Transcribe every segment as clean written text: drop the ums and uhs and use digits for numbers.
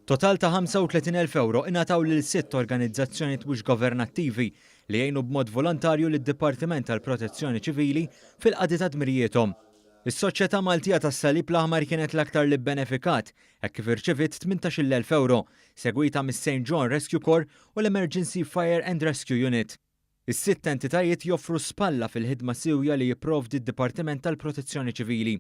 Total ta' 35,000 euro ingħataw lil 6 organizzazzjonijiet mhux governattivi li jgħinu b'mod volontarju lid-Dipartiment tal-Protezzjoni Ċivili fil-qadi ta' dmirjietom. Is-Soċjetà Maltija tas-Salib l-Aħmar kienet l-aktar li bbenefikat hekk kif irċeviet 18,000 euro, segwita mis-St. John Rescue Corps u l-Emergency Fire and Rescue Unit. Is-sitt entitajiet joffru spalla fil-ħidma sewja li jipprovdi d-Dipartiment tal-Protezzjoni Ċivili.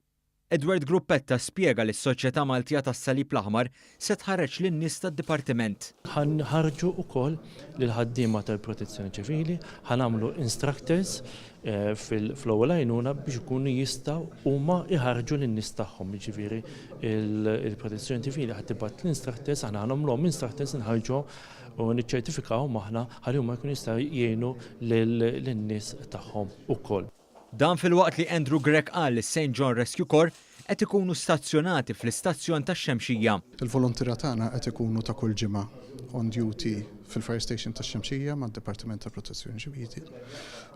Edward Gruppetta spjega li s-Soċjetà Maltija tas-Salib l-Aħmar se tħarreġ lin-nies tad-Dipartiment. Ħarġu wkoll lil ħaddiema tal-Protezzjoni Ċivili, ħanamlu instructors fl-ewwel għajnuna biex ikunu jistgħu huma iħarġu lin-nies tagħhom, jiġifieri il-Protezzjoni Ċivili ħadd tibgħat l-instructors aħna nagħmluhom instructors inħarġu u niċċertifikaw aħna ħalli huma jkunu jistgħu jgħinu lin-nies tagħhom ukoll. Dan fil-waqt li Andrew Gregg qal li St. John Rescue Corps qed ikunu stazzjonati fl-istazzjon tax-Xemxija. Il-volontira tagħna qed ikunu ta' kull ġimgħa on duty fil-Fire Station tax-Xemxija mad-Dipartiment tal-Protezzjoni Ċivili.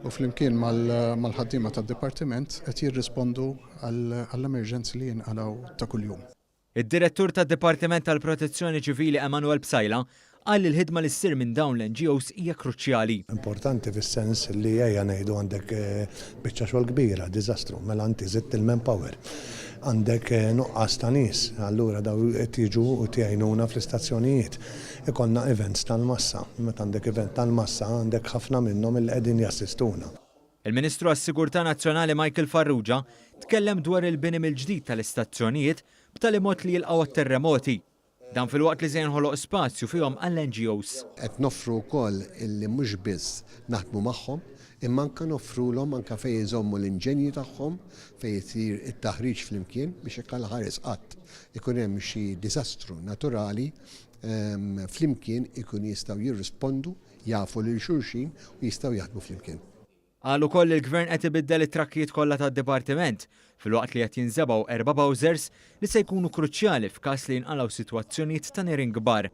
U flimkien mal-ħaddiema tad-Dipartiment qed jirrispondu għall-emerġenzi li jinqalgħu ta' kuljum. Id-Direttur tad-Dipartiment tal-Protezzjoni Ċivili Emmanuel Bsajla qal li l-ħidma li ssir minn dawn l-NGOs hija kruċjali. Importanti fis-sens li ejja ngħidu għandek biċċa xogħol kbira, diżastru, mela inti żidt il-manpower. Għandek nuqqas ta' nies, allura daw qed jiġu u tgħinuna fl-istazzjonijiet. Ikollna events tal-massa, meta għandek event tal-massa għandek ħafna minnhom li qegħdin jassistuna. Il-Ministru għas-Sigurtà Nazzjonali Michael Farrugia tkellem dwar il-bini mill-ġdid tal-istazzjonijiet b'tali mod li jilqgħu terremoti. Dan fil-waqt li se jinħoloq spazju fihom għall-NGOs. Qed noffru wkoll illi mhux biss naħdmu magħhom, imma anke noffrulhom anke fejn iżommu l-inġenji tagħhom fejn isir it-taħriġ flimkien biex hekk ħares qatt ikun hemm xi diżastru naturali flimkien ikun jistgħu jirrispondu, jafu lil xulxin u jistgħu jaħdmu flimkien. Qal ukoll il-Gvern qed ibiddel it-trakkijiet kollha tad-Dipartiment filwaqt li qed jinżebgħu 4 Bowsers li se jkunu kruċjali f'każ li jinqalgħu sitwazzjonijiet ta' nirien kbar.